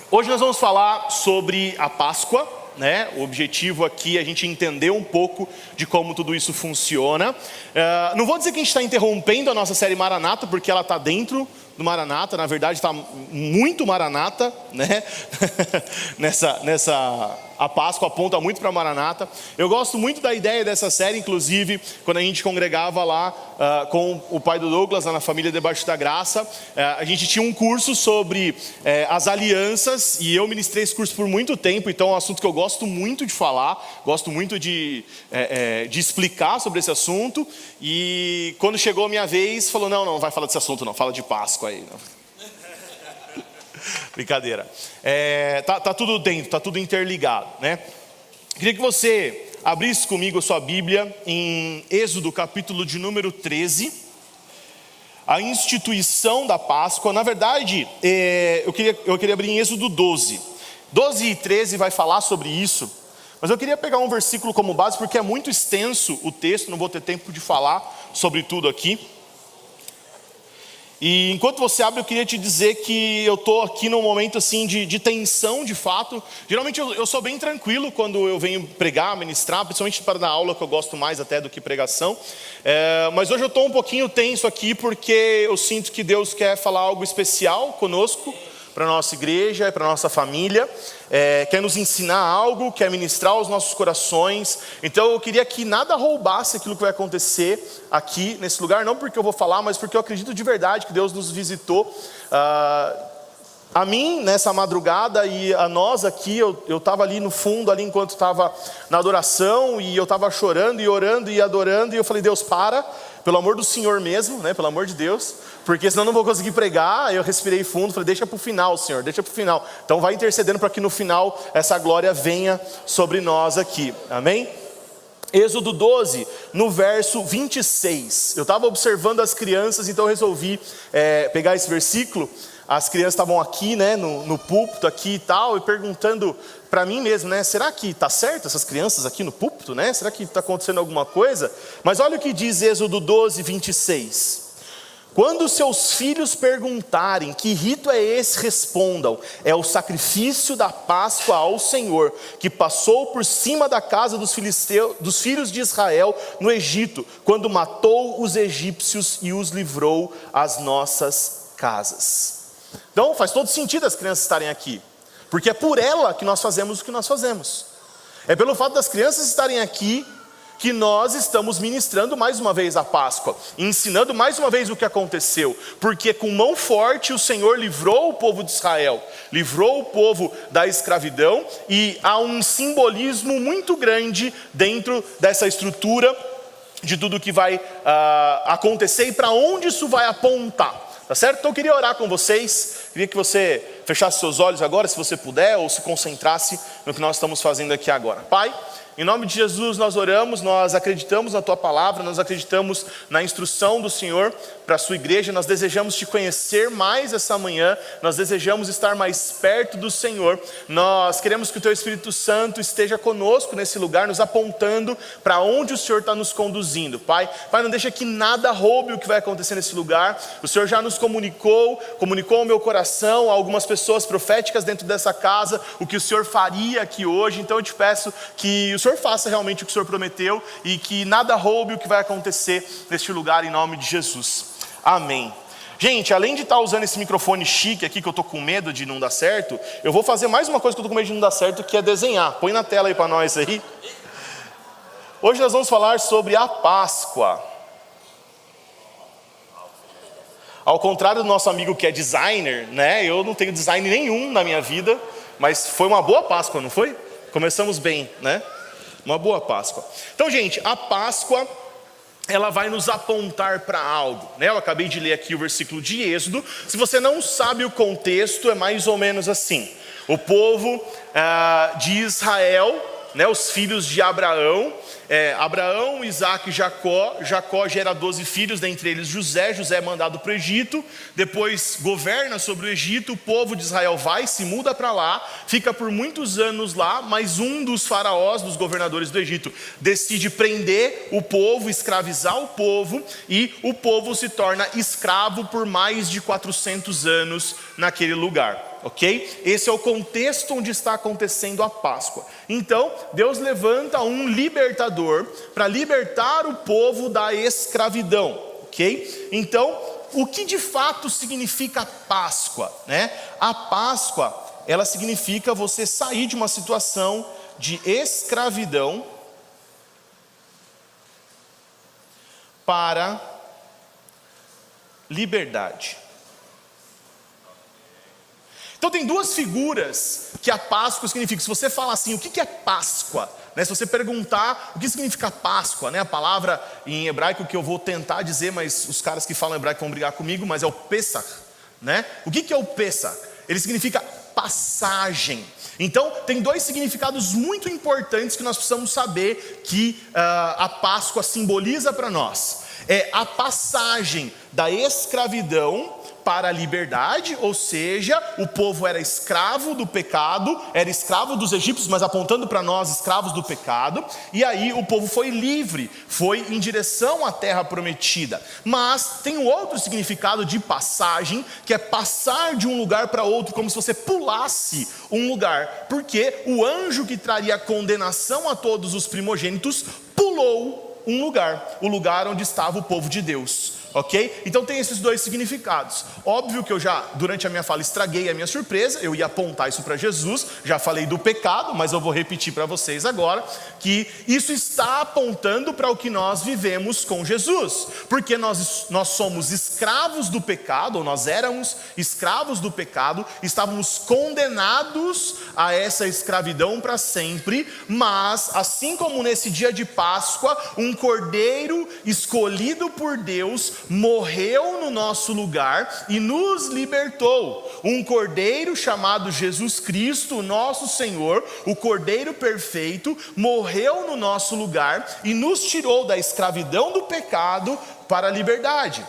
Hoje nós vamos falar sobre a Páscoa, né? O objetivo aqui é a gente entender um pouco de como tudo isso funciona. Não vou dizer que a gente está interrompendo a nossa série Maranata, porque ela está dentro do Maranata, na verdade está muito Maranata, né? A Páscoa aponta muito para Maranata. Eu gosto muito da ideia dessa série, inclusive, quando a gente congregava lá com o pai do Douglas, lá na Família Debaixo da Graça, a gente tinha um curso sobre as alianças, e eu ministrei esse curso por muito tempo, então é um assunto que eu gosto muito de falar, gosto muito de explicar sobre esse assunto, e quando chegou a minha vez, falou, não vai falar desse assunto não, fala de Páscoa aí, não. Brincadeira. Tá tudo dentro, tá tudo interligado, né? Queria que você abrisse comigo a sua Bíblia em Êxodo, capítulo de número 13. A instituição da Páscoa. Na verdade, eu queria abrir em Êxodo 12. 12 e 13 vai falar sobre isso. Mas eu queria pegar um versículo como base, porque é muito extenso o texto, não vou ter tempo de falar sobre tudo aqui. E enquanto você abre, eu queria te dizer que eu estou aqui num momento assim de tensão, de fato. Geralmente eu sou bem tranquilo quando eu venho pregar, ministrar, principalmente para dar aula, que eu gosto mais até do que pregação. Mas hoje eu estou um pouquinho tenso aqui, porque eu sinto que Deus quer falar algo especial conosco, para a nossa igreja, para a nossa família, quer nos ensinar algo, quer ministrar aos nossos corações. Então eu queria que nada roubasse aquilo que vai acontecer aqui nesse lugar, não porque eu vou falar, mas porque eu acredito de verdade que Deus nos visitou. A mim, nessa madrugada, e a nós aqui, eu estava ali no fundo, ali enquanto estava na adoração, e eu estava chorando e orando e adorando, e eu falei, Deus, pelo amor do Senhor mesmo, né, pelo amor de Deus, porque senão eu não vou conseguir pregar. Eu respirei fundo, falei, deixa para o final, Senhor, deixa para o final. Então vai intercedendo para que no final essa glória venha sobre nós aqui, amém? Êxodo 12, no verso 26, eu estava observando as crianças, então eu resolvi pegar esse versículo. As crianças estavam aqui, né, no púlpito aqui e tal, e perguntando para mim mesmo, né, será que está certo essas crianças aqui no púlpito, né? Será que está acontecendo alguma coisa? Mas olha o que diz Êxodo 12, 26. Quando seus filhos perguntarem que rito é esse, respondam, é o sacrifício da Páscoa ao Senhor, que passou por cima da casa dos filhos de Israel no Egito, quando matou os egípcios e os livrou às nossas casas. Então faz todo sentido as crianças estarem aqui, porque é por ela que nós fazemos o que nós fazemos. É pelo fato das crianças estarem aqui que nós estamos ministrando mais uma vez a Páscoa, ensinando mais uma vez o que aconteceu, porque com mão forte o Senhor livrou o povo de Israel, livrou o povo da escravidão, e há um simbolismo muito grande dentro dessa estrutura de tudo que vai acontecer e para onde isso vai apontar. Tá certo? Então eu queria orar com vocês, queria que você fechasse seus olhos agora, se você puder, ou se concentrasse no que nós estamos fazendo aqui agora. Pai, em nome de Jesus nós oramos, nós acreditamos na Tua Palavra, nós acreditamos na instrução do Senhor para a Sua igreja, nós desejamos Te conhecer mais essa manhã, nós desejamos estar mais perto do Senhor, nós queremos que o Teu Espírito Santo esteja conosco nesse lugar, nos apontando para onde o Senhor está nos conduzindo. Pai, não deixa que nada roube o que vai acontecer nesse lugar. O Senhor já nos comunicou ao meu coração, a algumas pessoas proféticas dentro dessa casa, o que o Senhor faria aqui hoje. Então eu te peço que o Senhor faça realmente o que o Senhor prometeu e que nada roube o que vai acontecer neste lugar, em nome de Jesus. Amém. Gente, além de estar usando esse microfone chique aqui, que eu estou com medo de não dar certo, eu vou fazer mais uma coisa que eu estou com medo de não dar certo, que é desenhar. Põe na tela aí para nós aí. Hoje nós vamos falar sobre a Páscoa. Ao contrário do nosso amigo que é designer, né? Eu não tenho design nenhum na minha vida, mas foi uma boa Páscoa, não foi? Começamos bem, né? Uma boa Páscoa. Então, gente, a Páscoa, ela vai nos apontar para algo, né? Eu acabei de ler aqui o versículo de Êxodo. Se você não sabe o contexto, é mais ou menos assim. O povo de Israel, né, os filhos de Abraão, Abraão, Isaac e Jacó gera 12 filhos, dentre eles José é mandado para o Egito, depois governa sobre o Egito, o povo de Israel se muda para lá, fica por muitos anos lá, mas um dos faraós, dos governadores do Egito, decide prender o povo, escravizar o povo, e o povo se torna escravo por mais de 400 anos naquele lugar. ok? Esse é o contexto onde está acontecendo a Páscoa. Então, Deus levanta um libertador para libertar o povo da escravidão, ok? Então, o que de fato significa Páscoa, né? A Páscoa, ela significa você sair de uma situação de escravidão para liberdade. Então tem duas figuras que a Páscoa significa. Se você falar assim, o que é Páscoa? Né? Se você perguntar o que significa Páscoa, né? A palavra em hebraico que eu vou tentar dizer, mas os caras que falam hebraico vão brigar comigo, mas é o Pesach, né? O que é o Pesach? Ele significa passagem. Então tem dois significados muito importantes que nós precisamos saber que a Páscoa simboliza para nós. É a passagem da escravidão para a liberdade, ou seja, o povo era escravo do pecado, era escravo dos egípcios, mas apontando para nós, escravos do pecado, e aí o povo foi livre, foi em direção à terra prometida. Mas tem um outro significado de passagem, que é passar de um lugar para outro, como se você pulasse um lugar, porque o anjo que traria condenação a todos os primogênitos pulou um lugar, o lugar onde estava o povo de Deus. Ok? Então tem esses dois significados. Óbvio que eu já, durante a minha fala, estraguei a minha surpresa. Eu ia apontar isso para Jesus. Já falei do pecado, mas eu vou repetir para vocês agora que isso está apontando para o que nós vivemos com Jesus. Porque nós somos escravos do pecado, ou nós éramos escravos do pecado, estávamos condenados a essa escravidão para sempre. Mas, assim como nesse dia de Páscoa, um cordeiro escolhido por Deus morreu no nosso lugar e nos libertou. Um cordeiro chamado Jesus Cristo, nosso Senhor, o cordeiro perfeito, morreu no nosso lugar e nos tirou da escravidão do pecado para a liberdade.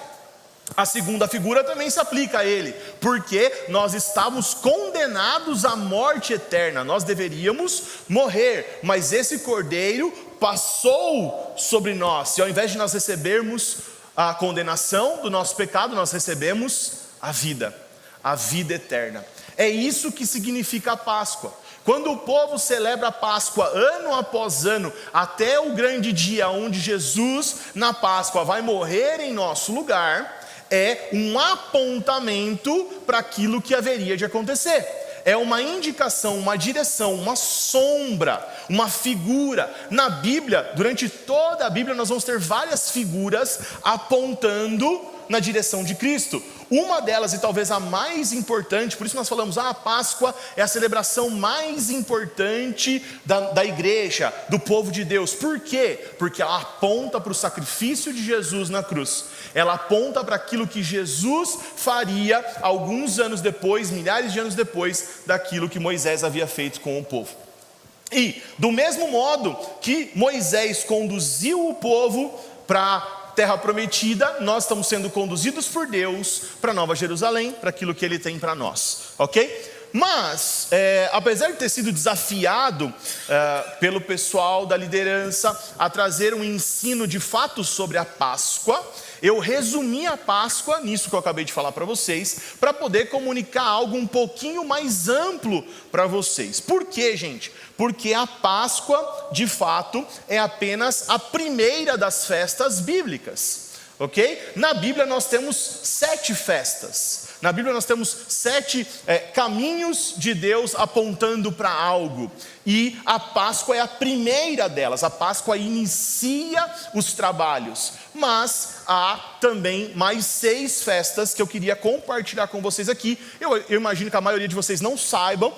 A segunda figura também se aplica a ele, porque nós estávamos condenados à morte eterna, nós deveríamos morrer, mas esse cordeiro passou sobre nós, e ao invés de nós recebermos a condenação do nosso pecado, nós recebemos a vida eterna. É isso que significa a Páscoa. Quando o povo celebra a Páscoa ano após ano, até o grande dia onde Jesus na Páscoa vai morrer em nosso lugar, é um apontamento para aquilo que haveria de acontecer. É uma indicação, uma direção, uma sombra, uma figura. Na Bíblia, durante toda a Bíblia, nós vamos ter várias figuras apontando na direção de Cristo. Uma delas, e talvez a mais importante, por isso nós falamos, a Páscoa é a celebração mais importante da igreja, do povo de Deus. Por quê? Porque ela aponta para o sacrifício de Jesus na cruz. Ela aponta para aquilo que Jesus faria alguns anos depois, milhares de anos depois, daquilo que Moisés havia feito com o povo. E, do mesmo modo que Moisés conduziu o povo para terra prometida, nós estamos sendo conduzidos por Deus para Nova Jerusalém, para aquilo que Ele tem para nós, ok? Mas, apesar de ter sido desafiado pelo pessoal da liderança a trazer um ensino de fato sobre a Páscoa, eu resumi a Páscoa, nisso que eu acabei de falar para vocês, para poder comunicar algo um pouquinho mais amplo para vocês. Por quê, gente? Porque a Páscoa, de fato, é apenas a primeira das festas bíblicas, ok? Na Bíblia nós temos 7 festas. Na Bíblia nós temos 7 caminhos de Deus apontando para algo. E a Páscoa é a primeira delas. A Páscoa inicia os trabalhos. Mas há também mais 6 festas que eu queria compartilhar com vocês aqui. Eu imagino que a maioria de vocês não saibam,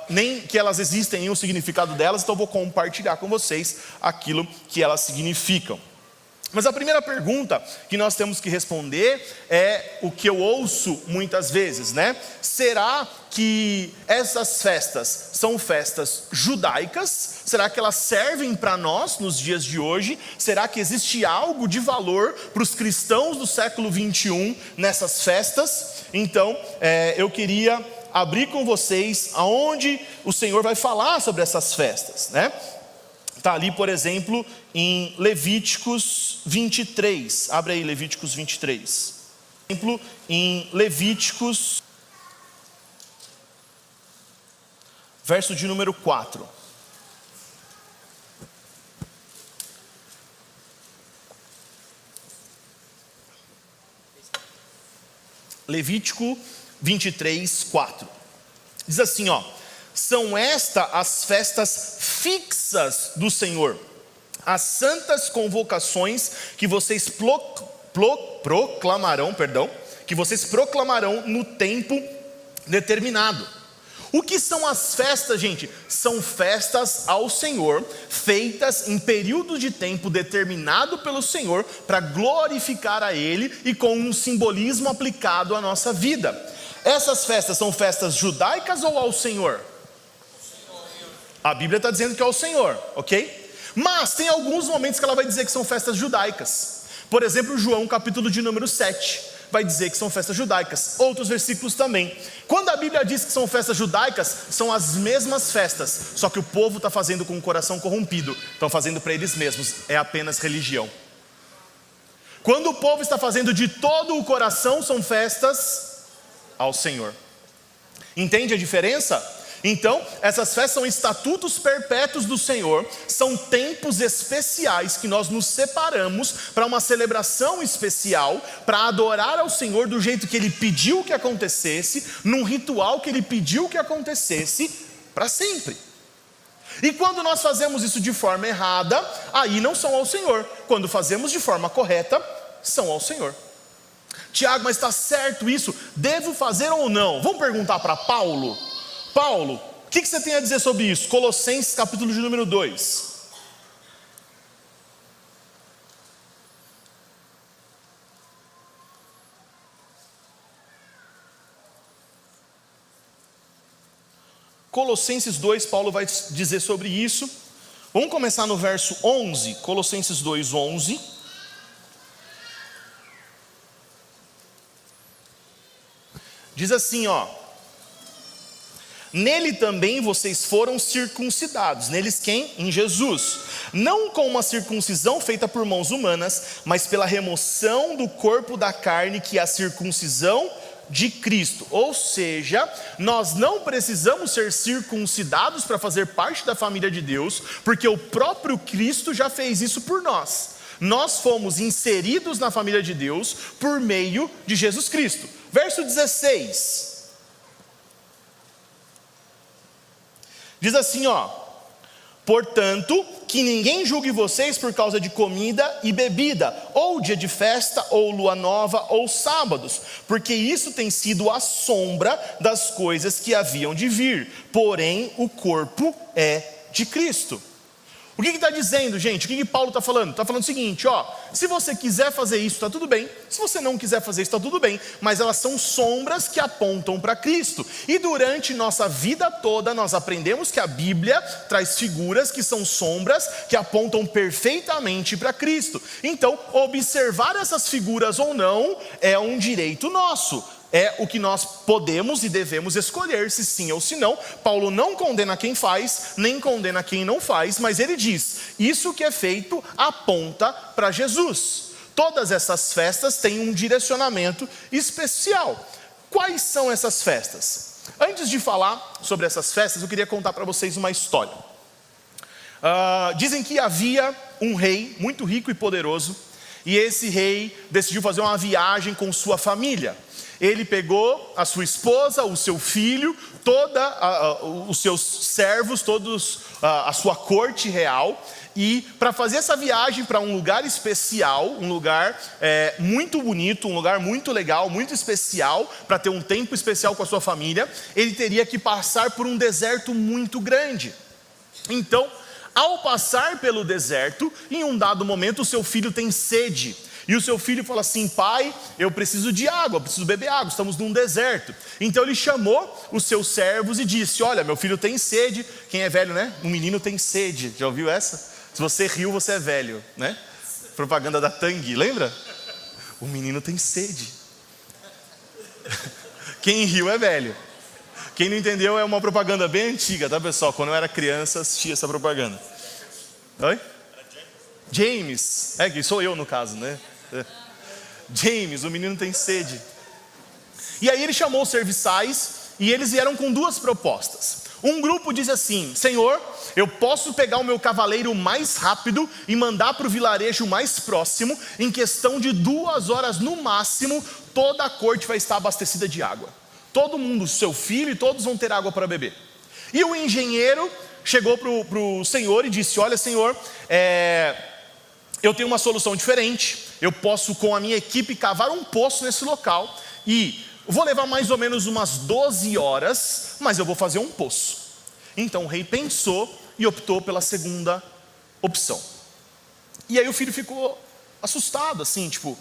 nem que elas existem e o significado delas. Então eu vou compartilhar com vocês aquilo que elas significam. Mas a primeira pergunta que nós temos que responder é o que eu ouço muitas vezes, né? Será que essas festas são festas judaicas? Será que elas servem para nós nos dias de hoje? Será que existe algo de valor para os cristãos do século 21 nessas festas? Então, eu queria abrir com vocês aonde o Senhor vai falar sobre essas festas, né? Está ali, por exemplo, em Levíticos 23. Abre aí Levíticos 23. Por exemplo, em Levíticos verso de número 4. Levítico 23, 4. Diz assim, ó: são estas as festas fixas do Senhor, as santas convocações que vocês proclamarão no tempo determinado. O que são as festas, gente? São festas ao Senhor, feitas em período de tempo determinado pelo Senhor, para glorificar a Ele e com um simbolismo aplicado à nossa vida. Essas festas são festas judaicas ou ao Senhor? A Bíblia está dizendo que é ao Senhor, ok? Mas tem alguns momentos que ela vai dizer que são festas judaicas. Por exemplo, João capítulo de número 7 vai dizer que são festas judaicas. Outros versículos também. Quando a Bíblia diz que são festas judaicas, são as mesmas festas, só que o povo está fazendo com o coração corrompido, estão fazendo para eles mesmos, é apenas religião. Quando o povo está fazendo de todo o coração, são festas ao Senhor. Entende a diferença? Então, essas festas são estatutos perpétuos do Senhor, são tempos especiais que nós nos separamos para uma celebração especial, para adorar ao Senhor do jeito que Ele pediu que acontecesse, num ritual que Ele pediu que acontecesse, para sempre. E quando nós fazemos isso de forma errada, aí não são ao Senhor. Quando fazemos de forma correta, são ao Senhor. Tiago, mas está certo isso? Devo fazer ou não? Vamos perguntar para Paulo. Paulo, o que você tem a dizer sobre isso? Colossenses capítulo de número 2. Colossenses 2, Paulo vai dizer sobre isso. Vamos começar no verso 11, Colossenses 2, 11. Diz assim, ó: nele também vocês foram circuncidados. Neles quem? Em Jesus. Não com uma circuncisão feita por mãos humanas, mas pela remoção do corpo da carne, que é a circuncisão de Cristo. Ou seja, nós não precisamos ser circuncidados para fazer parte da família de Deus, porque o próprio Cristo já fez isso por nós. Nós fomos inseridos na família de Deus por meio de Jesus Cristo. Verso 16. Diz assim, ó: portanto, que ninguém julgue vocês por causa de comida e bebida, ou dia de festa, ou lua nova, ou sábados, porque isso tem sido a sombra das coisas que haviam de vir, porém o corpo é de Cristo. O que está dizendo, gente? O que Paulo está falando? Está falando o seguinte, ó: se você quiser fazer isso, está tudo bem. Se você não quiser fazer isso, está tudo bem. Mas elas são sombras que apontam para Cristo. E durante nossa vida toda, nós aprendemos que a Bíblia traz figuras que são sombras, que apontam perfeitamente para Cristo. Então, observar essas figuras ou não, é um direito nosso. É o que nós podemos e devemos escolher, se sim ou se não. Paulo não condena quem faz, nem condena quem não faz, mas ele diz: isso que é feito aponta para Jesus. Todas essas festas têm um direcionamento especial. Quais são essas festas? Antes de falar sobre essas festas, eu queria contar para vocês uma história. Dizem que havia um rei muito rico e poderoso, e esse rei decidiu fazer uma viagem com sua família. Ele pegou a sua esposa, o seu filho, os seus servos, todos a sua corte real, e para fazer essa viagem para um lugar especial, um lugar muito bonito, um lugar muito legal, muito especial, para ter um tempo especial com a sua família, ele teria que passar por um deserto muito grande. Então, ao passar pelo deserto, em um dado momento o seu filho tem sede. E o seu filho fala assim: pai, eu preciso de água, eu preciso beber água, estamos num deserto. Então ele chamou os seus servos e disse: olha, meu filho tem sede. Quem é velho, né? Um menino tem sede. Já ouviu essa? Se você riu, você é velho, né? Propaganda da Tang, lembra? O menino tem sede. Quem riu é velho. Quem não entendeu, é uma propaganda bem antiga, tá, pessoal? Quando eu era criança, assistia essa propaganda. Oi? James, que sou eu no caso, né? James, o menino tem sede. E aí ele chamou os serviçais e eles vieram com duas propostas. Um grupo diz assim: Senhor, eu posso pegar o meu cavaleiro mais rápido e mandar para o vilarejo mais próximo, em questão de 2 horas no máximo, toda a corte vai estar abastecida de água. Todo mundo, seu filho e todos vão ter água para beber. E o engenheiro chegou para o Senhor e disse: olha, Senhor, eu tenho uma solução diferente. Eu posso, com a minha equipe, cavar um poço nesse local e vou levar mais ou menos umas 12 horas, mas eu vou fazer um poço. Então o rei pensou e optou pela segunda opção. E aí o filho ficou assustado, assim, tipo,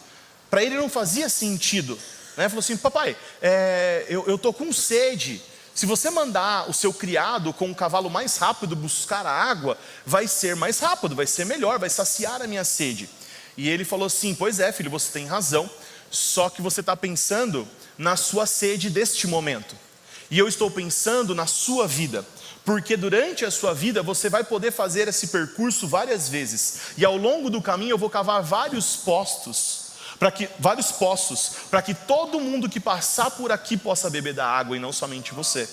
para ele não fazia sentido, né? Falou assim: papai, eu estou com sede. Se você mandar o seu criado com o cavalo mais rápido buscar a água, vai ser mais rápido, vai ser melhor, vai saciar a minha sede. E ele falou assim: pois é, filho, você tem razão, só que você está pensando na sua sede deste momento. E eu estou pensando na sua vida, porque durante a sua vida você vai poder fazer esse percurso várias vezes. E ao longo do caminho eu vou cavar vários poços, para que todo mundo que passar por aqui possa beber da água e não somente você.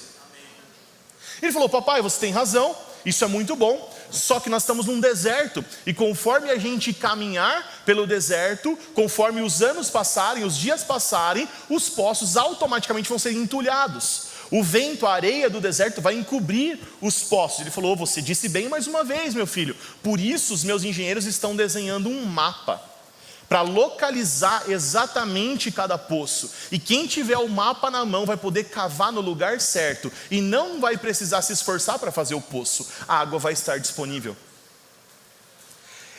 Ele falou: papai, você tem razão, isso é muito bom, só que nós estamos num deserto, e conforme a gente caminhar pelo deserto, conforme os anos passarem, os dias passarem, os poços automaticamente vão ser entulhados. O vento, a areia do deserto vai encobrir os poços. Ele falou: você disse bem mais uma vez, meu filho, por isso os meus engenheiros estão desenhando um mapa para localizar exatamente cada poço. E quem tiver o mapa na mão vai poder cavar no lugar certo e não vai precisar se esforçar para fazer o poço. A água vai estar disponível.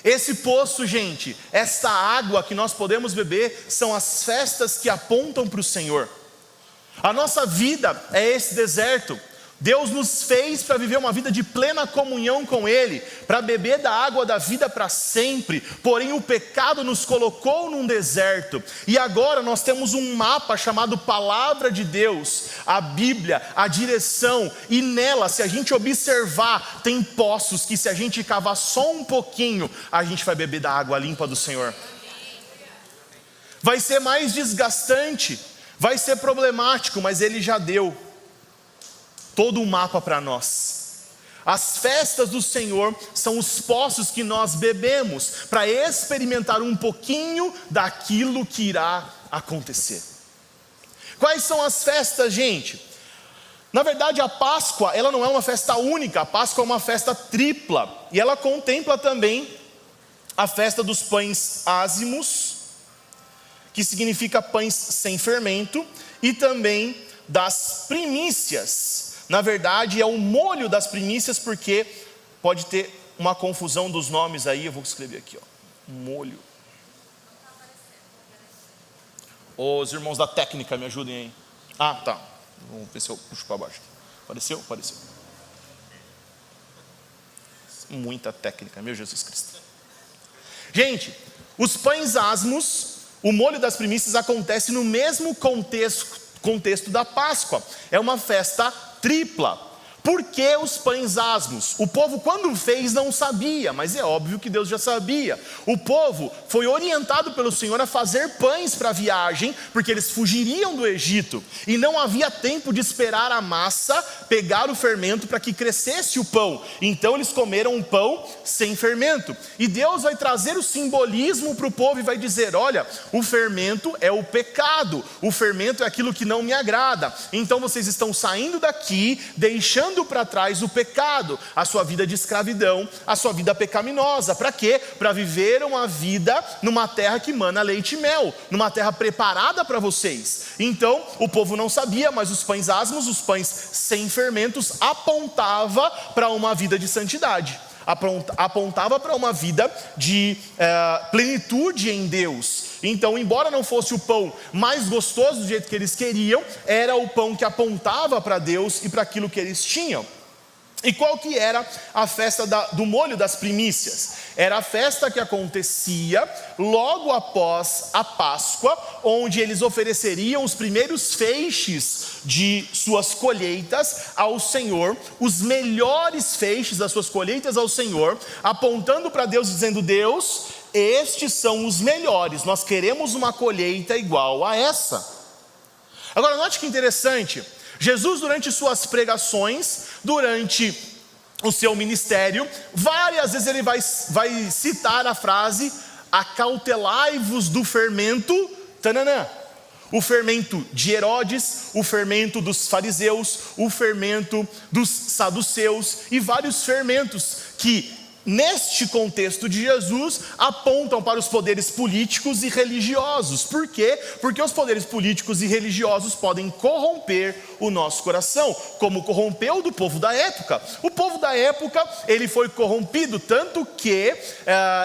Esse poço, gente, esta água que nós podemos beber, são as festas que apontam para o Senhor. A nossa vida é esse deserto. Deus nos fez para viver uma vida de plena comunhão com Ele, para beber da água da vida para sempre. Porém o pecado nos colocou num deserto, e agora nós temos um mapa chamado Palavra de Deus, a Bíblia, a direção, e nela, se a gente observar, tem poços que, se a gente cavar só um pouquinho, a gente vai beber da água limpa do Senhor. Vai ser mais desgastante, vai ser problemático, mas Ele já deu todo um mapa para nós. As festas do Senhor são os poços que nós bebemos para experimentar um pouquinho daquilo que irá acontecer. Quais são as festas, gente? Na verdade, a Páscoa, ela não é uma festa única. A Páscoa é uma festa tripla, e ela contempla também a festa dos pães ázimos, que significa pães sem fermento, e também das primícias. Na verdade é o molho das primícias, porque pode ter uma confusão dos nomes aí. Eu vou escrever aqui, ó, molho. Os irmãos da técnica me ajudem aí. Ah, tá, vamos ver se eu puxo para baixo. Apareceu? Apareceu. Muita técnica, meu Jesus Cristo. Gente, os pães asmos, o molho das primícias, acontece no mesmo contexto da Páscoa. É uma festa tripla. Por que os pães asmos? O povo, quando fez, não sabia, mas é óbvio que Deus já sabia. O povo foi orientado pelo Senhor a fazer pães para a viagem, porque eles fugiriam do Egito, e não havia tempo de esperar a massa pegar o fermento para que crescesse o pão. Então eles comeram um pão sem fermento, e Deus vai trazer o simbolismo para o povo e vai dizer: olha, o fermento é o pecado, o fermento é aquilo que não me agrada. Então vocês estão saindo daqui, deixando para trás o pecado, a sua vida de escravidão, a sua vida pecaminosa. Para quê? Para viver uma vida numa terra que mana leite e mel, numa terra preparada para vocês. Então o povo não sabia, mas os pães asmos, os pães sem fermentos, apontava para uma vida de santidade, apontava para uma vida de plenitude em Deus. Então, embora não fosse o pão mais gostoso do jeito que eles queriam, era o pão que apontava para Deus e para aquilo que eles tinham. E qual que era a festa do molho das primícias? Era a festa que acontecia logo após a Páscoa, onde eles ofereceriam os primeiros feixes de suas colheitas ao Senhor, os melhores feixes das suas colheitas ao Senhor, apontando para Deus, dizendo: Deus, estes são os melhores, nós queremos uma colheita igual a essa. Agora note que interessante, Jesus, durante suas pregações, durante o seu ministério, várias vezes ele vai citar a frase: acautelai-vos do fermento, tananã. O fermento de Herodes, o fermento dos fariseus, o fermento dos saduceus e vários fermentos que, neste contexto de Jesus, apontam para os poderes políticos e religiosos. Por quê? Porque os poderes políticos e religiosos podem corromper o nosso coração, como corrompeu o do povo da época. O povo da época, ele foi corrompido, tanto que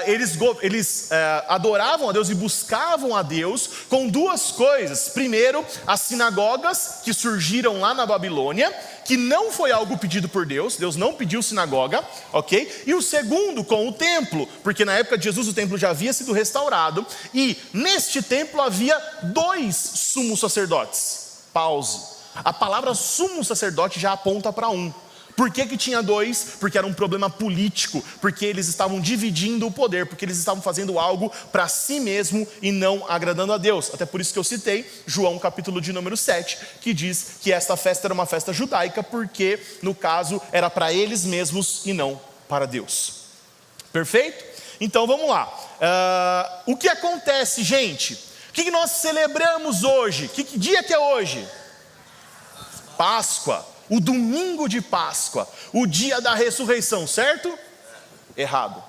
eles adoravam a Deus e buscavam a Deus com duas coisas. Primeiro, as sinagogas que surgiram lá na Babilônia, que não foi algo pedido por Deus, Deus não pediu sinagoga, ok? E o segundo, com o templo, porque na época de Jesus o templo já havia sido restaurado, e neste templo havia 2 sumos sacerdotes. Pause. A palavra sumo sacerdote já aponta para um. Por que tinha 2? Porque era um problema político, porque eles estavam dividindo o poder, porque eles estavam fazendo algo para si mesmo e não agradando a Deus. Até por isso que eu citei João capítulo de número 7, que diz que esta festa era uma festa judaica, porque no caso era para eles mesmos e não para Deus. Perfeito? Então vamos lá. O que acontece, gente? O que nós celebramos hoje? Que dia que é hoje? Páscoa. O domingo de Páscoa, o dia da ressurreição, certo? Errado.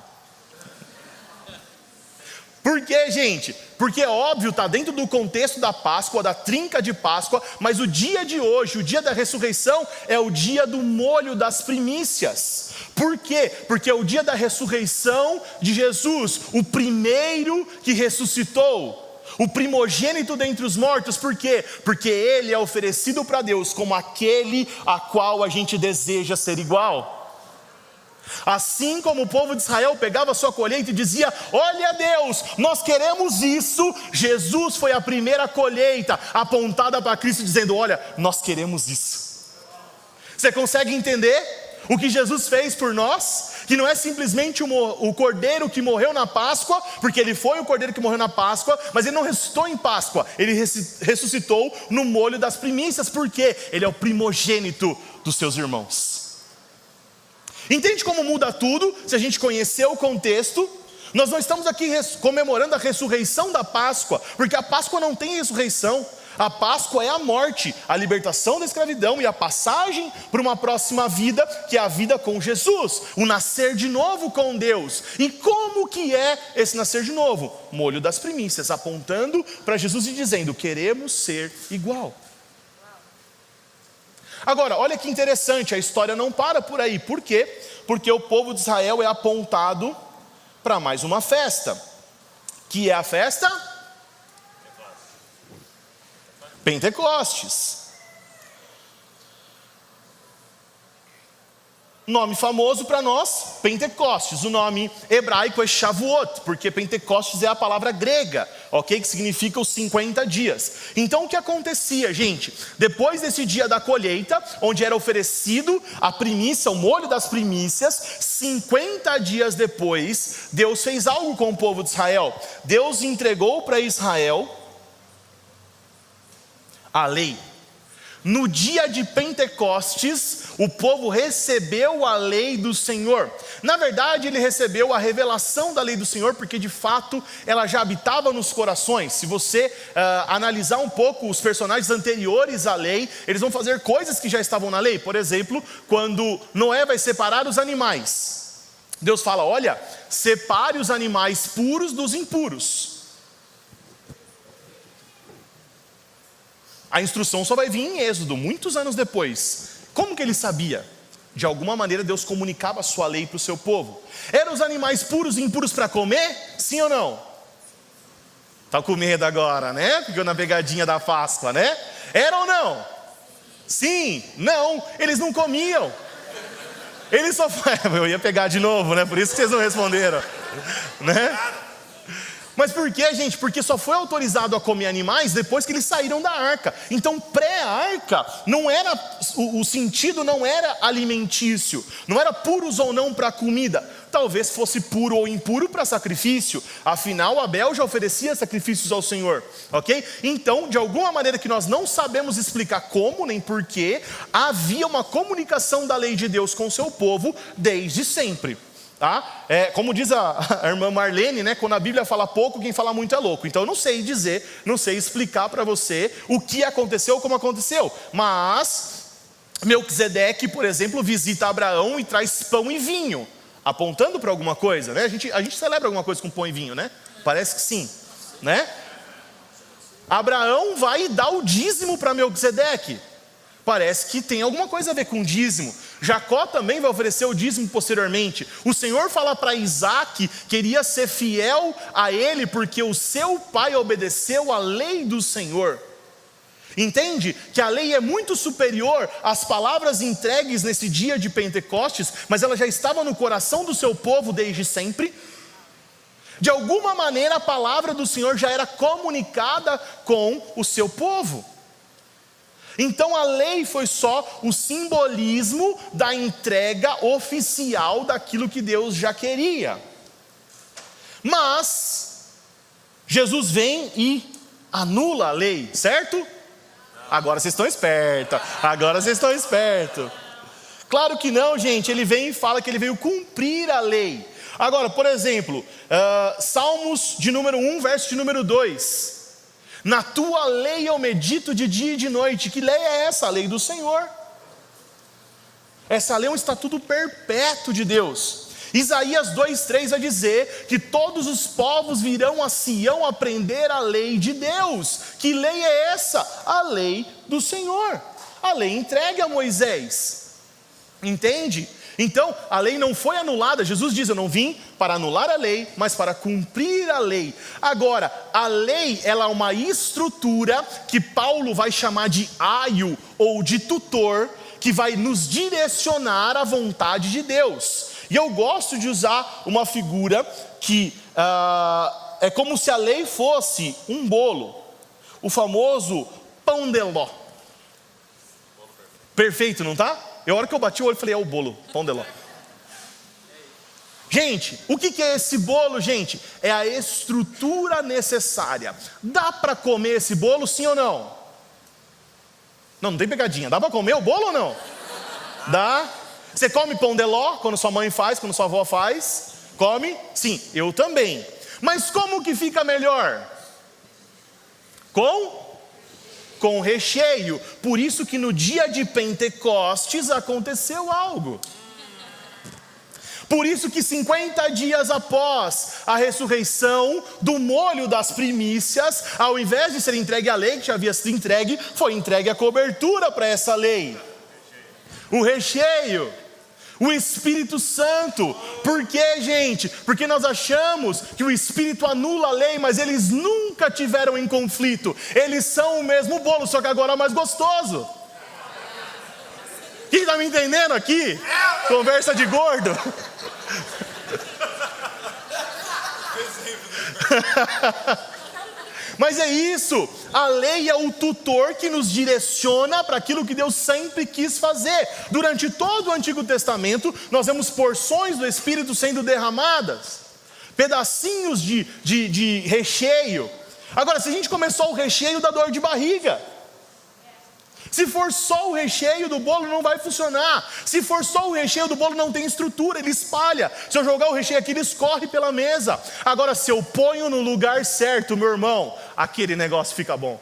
Por quê, gente? Porque é óbvio, está dentro do contexto da Páscoa, da trinca de Páscoa, mas o dia de hoje, o dia da ressurreição, é o dia do molho das primícias. Por quê? Porque é o dia da ressurreição de Jesus, o primeiro que ressuscitou. O primogênito dentre os mortos. Por quê? Porque ele é oferecido para Deus como aquele a qual a gente deseja ser igual. Assim como o povo de Israel pegava a sua colheita e dizia: olha Deus, nós queremos isso. Jesus foi a primeira colheita apontada para Cristo, dizendo: olha, nós queremos isso. Você consegue entender o que Jesus fez por nós? Que não é simplesmente o cordeiro que morreu na Páscoa, porque ele foi o cordeiro que morreu na Páscoa, mas ele não ressuscitou em Páscoa, ele ressuscitou no molho das primícias. Por quê? Ele é o primogênito dos seus irmãos. Entende como muda tudo se a gente conhecer o contexto? Nós não estamos aqui comemorando a ressurreição da Páscoa, porque a Páscoa não tem ressurreição. A Páscoa é a morte, a libertação da escravidão e a passagem para uma próxima vida, que é a vida com Jesus, o nascer de novo com Deus. E como que é esse nascer de novo? Molho das primícias, apontando para Jesus e dizendo: queremos ser igual. Agora, olha que interessante, a história não para por aí. Por quê? Porque o povo de Israel é apontado para mais uma festa, que é a festa Pentecostes. Nome famoso para nós, Pentecostes. O nome hebraico é Shavuot, porque Pentecostes é a palavra grega, ok? Que significa os 50 dias. Então o que acontecia, gente? Depois desse dia da colheita, onde era oferecido a primícia, o molho das primícias, 50 dias depois, Deus fez algo com o povo de Israel. Deus entregou para Israel a lei. No dia de Pentecostes, o povo recebeu a lei do Senhor. Na verdade, ele recebeu a revelação da lei do Senhor, porque de fato ela já habitava nos corações. Se você analisar um pouco os personagens anteriores à lei, eles vão fazer coisas que já estavam na lei. Por exemplo, quando Noé vai separar os animais, Deus fala: olha, separe os animais puros dos impuros. A instrução só vai vir em Êxodo, muitos anos depois. Como que ele sabia? De alguma maneira Deus comunicava a sua lei para o seu povo. Eram os animais puros e impuros para comer? Sim ou não? Está com medo agora, né? Ficou na pegadinha da Páscoa, né? Era ou não? Sim, não, eles não comiam. Eles só... Eu ia pegar de novo, né? Por isso que vocês não responderam, né? Mas por quê, gente? Porque só foi autorizado a comer animais depois que eles saíram da arca. Então, pré-arca, não era, o sentido não era alimentício, não era puros ou não para comida. talvez fosse puro ou impuro para sacrifício. Afinal, Abel já oferecia sacrifícios ao Senhor, ok? Então, de alguma maneira que nós não sabemos explicar como nem porquê, havia uma comunicação da lei de Deus com o seu povo desde sempre. Tá? Como diz a irmã Marlene, né? Quando a Bíblia fala pouco, quem fala muito é louco. Então eu não sei dizer, não sei explicar para você o que aconteceu, como aconteceu. Mas Melquisedeque, por exemplo, visita Abraão e traz pão e vinho, apontando para alguma coisa, né? A gente celebra alguma coisa com pão e vinho, né? Parece que sim, né? Abraão vai dar o dízimo para Melquisedeque. Parece que tem alguma coisa a ver com dízimo. Jacó também vai oferecer o dízimo posteriormente. O Senhor fala para Isaac que queria ser fiel a ele porque o seu pai obedeceu à lei do Senhor. Entende que a lei é muito superior às palavras entregues nesse dia de Pentecostes, mas ela já estava no coração do seu povo desde sempre. De alguma maneira a palavra do Senhor já era comunicada com o seu povo. Então a lei foi só o simbolismo da entrega oficial daquilo que Deus já queria. Mas Jesus vem e anula a lei, certo? Agora vocês estão espertos, Claro que não, gente, ele vem e fala que ele veio cumprir a lei. Agora, por exemplo, Salmos de número 1, verso de número 2. Na tua lei eu medito de dia e de noite. Que lei é essa? A lei do Senhor. Essa lei é um estatuto perpétuo de Deus. Isaías 2:3 vai dizer que todos os povos virão a Sião aprender a lei de Deus. Que lei é essa? A lei do Senhor. A lei entregue a Moisés. Entende? Então, a lei não foi anulada. Jesus diz, eu não vim para anular a lei, mas para cumprir a lei. Agora, a lei, ela é uma estrutura que Paulo vai chamar de aio ou de tutor, que vai nos direcionar à vontade de Deus. E eu gosto de usar uma figura que é como se a lei fosse um bolo. O famoso pão de ló. Perfeito, não tá? A hora que eu bati o olho, falei, é o bolo, pão de ló. Gente, o que é esse bolo, gente? É a estrutura necessária. Dá para comer esse bolo, sim ou não? Não tem pegadinha. Dá para comer o bolo ou não? Dá. Você come pão de ló, quando sua mãe faz, quando sua avó faz? Come? Sim, eu também. Mas como que fica melhor? Com recheio. Por isso que no dia de Pentecostes aconteceu algo. Por isso que 50 dias após a ressurreição do molho das primícias, ao invés de ser entregue a lei, que já havia sido entregue, foi entregue a cobertura para essa lei. O recheio. O Espírito Santo. Por quê, gente? Porque nós achamos que o Espírito anula a lei, mas eles nunca tiveram em conflito. Eles são o mesmo bolo, só que agora é mais gostoso. Quem está me entendendo aqui? Conversa de gordo. Mas é isso, a lei é o tutor que nos direciona para aquilo que Deus sempre quis fazer. Durante todo o Antigo Testamento, nós vemos porções do Espírito sendo derramadas, pedacinhos de recheio. Agora, se a gente começar o recheio, dá dor de barriga. Se for só o recheio do bolo, não vai funcionar. Se for só o recheio do bolo, não tem estrutura, ele espalha. Se eu jogar o recheio aqui, ele escorre pela mesa. Agora, se eu ponho no lugar certo, meu irmão, aquele negócio fica bom.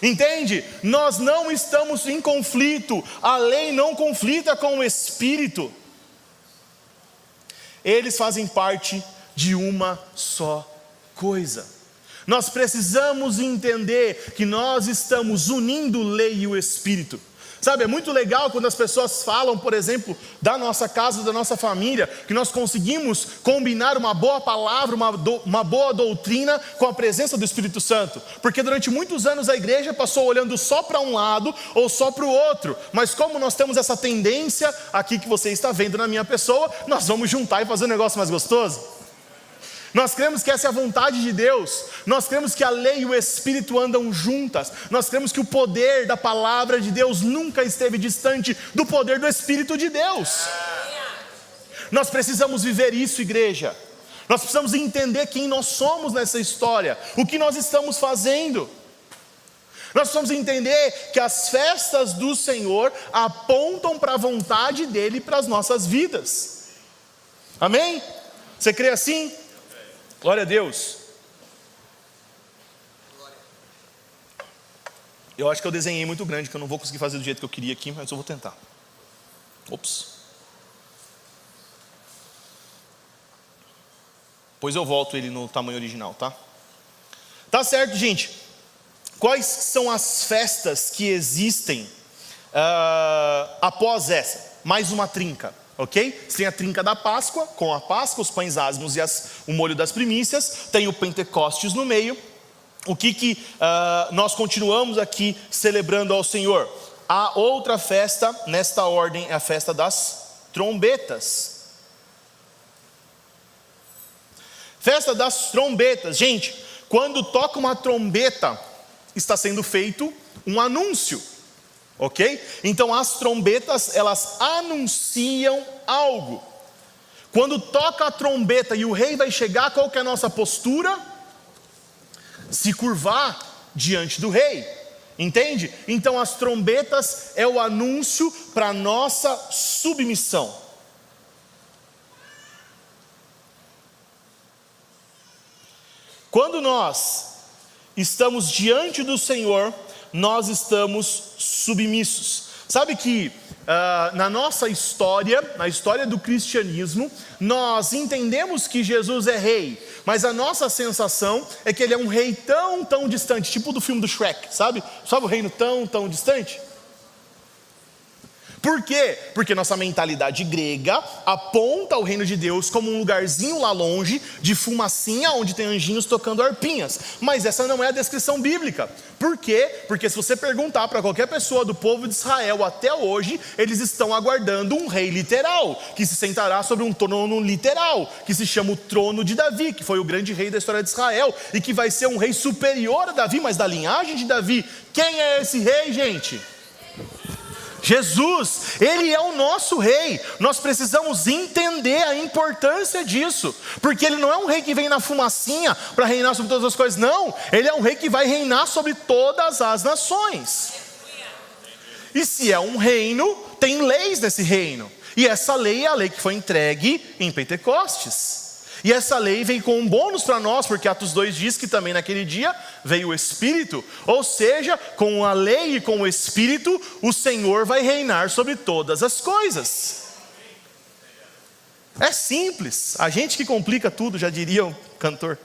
Entende? Nós não estamos em conflito. A lei não conflita com o Espírito. Eles fazem parte de uma só coisa. Nós precisamos entender que nós estamos unindo lei e o Espírito. Sabe, é muito legal quando as pessoas falam, por exemplo, da nossa casa, da nossa família, que nós conseguimos combinar uma boa palavra, uma boa doutrina com a presença do Espírito Santo. Porque durante muitos anos a igreja passou olhando só para um lado ou só para o outro. Mas como nós temos essa tendência aqui que você está vendo na minha pessoa, nós vamos juntar e fazer um negócio mais gostoso. Nós cremos que essa é a vontade de Deus. Nós cremos que a lei e o Espírito andam juntas. Nós cremos que o poder da palavra de Deus nunca esteve distante do poder do Espírito de Deus. Nós precisamos viver isso, igreja. Nós precisamos entender quem nós somos nessa história, o que nós estamos fazendo. Nós precisamos entender que as festas do Senhor apontam para a vontade dEle para as nossas vidas. Amém? Você crê assim? Glória a Deus. Eu acho que eu desenhei muito grande, que eu não vou conseguir fazer do jeito que eu queria aqui, mas eu vou tentar. Ops. Depois eu volto ele no tamanho original, tá? Tá certo, gente. Quais são as festas que existem após essa? Mais uma trinca, ok? Você tem a trinca da Páscoa, com a Páscoa, os pães asmos e o molho das primícias. Tem o Pentecostes no meio. O que nós continuamos aqui celebrando ao Senhor? A outra festa, nesta ordem, é a festa das trombetas. Festa das trombetas. Gente, quando toca uma trombeta, está sendo feito um anúncio, ok? Então as trombetas, elas anunciam algo. Quando toca a trombeta e o rei vai chegar, qual que é a nossa postura? Se curvar diante do rei, entende? Então as trombetas é o anúncio para a nossa submissão. Quando nós estamos diante do Senhor, nós estamos submissos. Sabe que na nossa história, na história do cristianismo, nós entendemos que Jesus é rei, mas a nossa sensação é que ele é um rei tão distante, tipo do filme do Shrek, sabe? Sabe o reino tão distante? Por quê? Porque nossa mentalidade grega aponta o reino de Deus como um lugarzinho lá longe, de fumacinha, onde tem anjinhos tocando harpinhas. Mas essa não é a descrição bíblica. Por quê? Porque se você perguntar para qualquer pessoa do povo de Israel até hoje, eles estão aguardando um rei literal, que se sentará sobre um trono literal, que se chama o trono de Davi, que foi o grande rei da história de Israel, e que vai ser um rei superior a Davi, mas da linhagem de Davi. Quem é esse rei, gente? Jesus, Ele é o nosso rei. Nós precisamos entender a importância disso, porque Ele não é um rei que vem na fumacinha para reinar sobre todas as coisas, não. Ele é um rei que vai reinar sobre todas as nações. E se é um reino, tem leis nesse reino, e essa lei é a lei que foi entregue em Pentecostes. E essa lei vem com um bônus para nós, porque Atos 2 diz que também naquele dia veio o Espírito. Ou seja, com a lei e com o Espírito, o Senhor vai reinar sobre todas as coisas. É simples, a gente que complica tudo, já diria o cantor.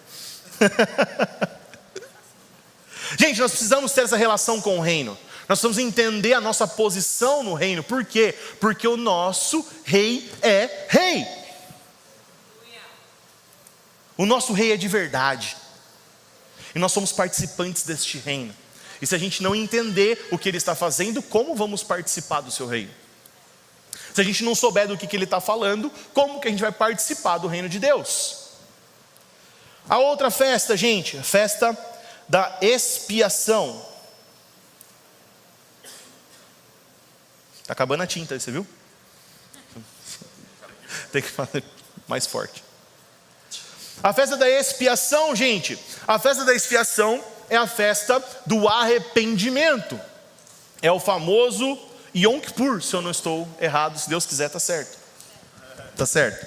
Gente, nós precisamos ter essa relação com o reino. Nós precisamos entender a nossa posição no reino. Por quê? Porque o nosso rei é rei. O nosso rei é de verdade. E nós somos participantes deste reino. E se a gente não entender o que ele está fazendo, como vamos participar do seu reino? Se a gente não souber do que ele está falando, como que a gente vai participar do reino de Deus? A outra festa, gente, a festa da expiação. Está acabando a tinta aí, você viu? Tem que fazer mais forte. A festa da expiação, gente, a festa da expiação é a festa do arrependimento. É o famoso Yom Kippur, se eu não estou errado, se Deus quiser, está certo. Está certo.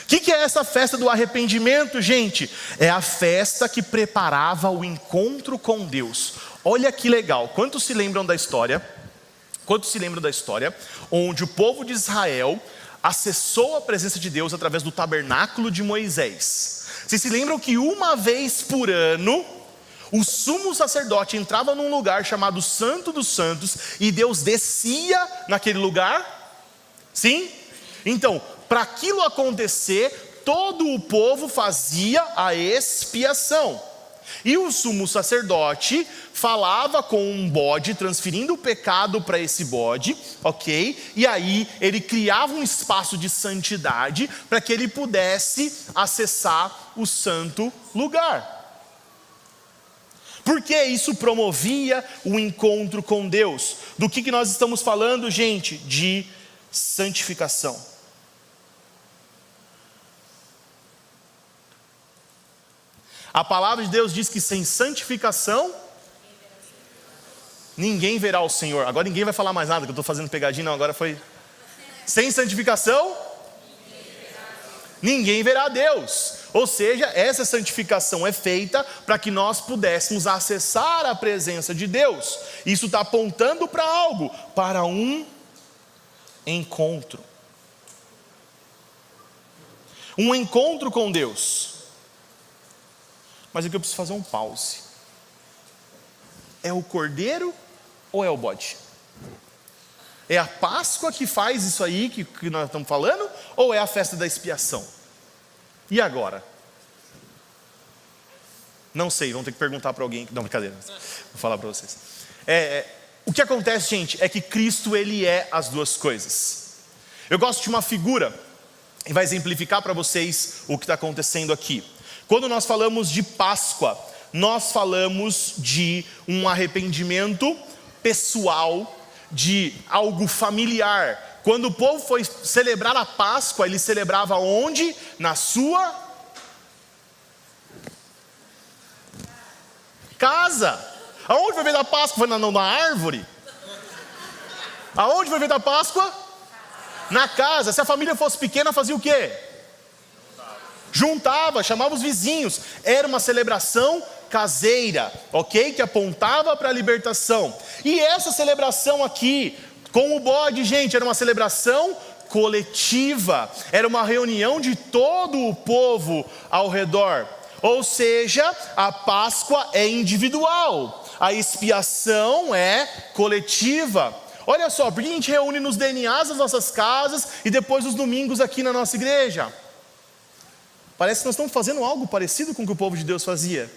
O que é essa festa do arrependimento, gente? É a festa que preparava o encontro com Deus. Olha que legal, quantos se lembram da história? Quantos se lembram da história onde o povo de Israel acessou a presença de Deus através do tabernáculo de Moisés? Vocês se lembram que uma vez por ano o sumo sacerdote entrava num lugar chamado Santo dos Santos e Deus descia naquele lugar? Sim? Então, para aquilo acontecer, todo o povo fazia a expiação. E o sumo sacerdote falava com um bode, transferindo o pecado para esse bode, ok? E aí ele criava um espaço de santidade para que ele pudesse acessar o santo lugar. Porque isso promovia o encontro com Deus. Do que nós estamos falando, gente? De santificação. A palavra de Deus diz que sem santificação ninguém verá o Senhor. Agora ninguém vai falar mais nada, que eu estou fazendo pegadinha, não, agora foi. Sem santificação ninguém verá a Deus. Ou seja, essa santificação é feita para que nós pudéssemos acessar a presença de Deus. Isso está apontando para algo, para um encontro. Um encontro com Deus. Mas aqui eu preciso fazer um pause. É o cordeiro ou é o bode? É a Páscoa que faz isso aí que nós estamos falando? Ou é a festa da expiação? E agora? Não sei, vamos ter que perguntar para alguém. Não, brincadeira, vou falar para vocês. O que acontece, gente, é que Cristo, Ele é as duas coisas. Eu gosto de uma figura, e vai exemplificar para vocês o que está acontecendo aqui. Quando nós falamos de Páscoa, nós falamos de um arrependimento pessoal, de algo familiar. Quando o povo foi celebrar a Páscoa, ele celebrava onde? Na sua casa. Aonde foi feita a Páscoa? Foi na árvore? Aonde foi feita a Páscoa? Na casa. Se a família fosse pequena, fazia o quê? Juntava, chamava os vizinhos. Era uma celebração caseira, ok? Que apontava para a libertação. E essa celebração aqui, com o bode, gente, era uma celebração coletiva. Era uma reunião de todo o povo ao redor. Ou seja, a Páscoa é individual, a expiação é coletiva. Olha só, por que a gente reúne nos DNAs das nossas casas e depois os domingos aqui na nossa igreja? Parece que nós estamos fazendo algo parecido com o que o povo de Deus fazia.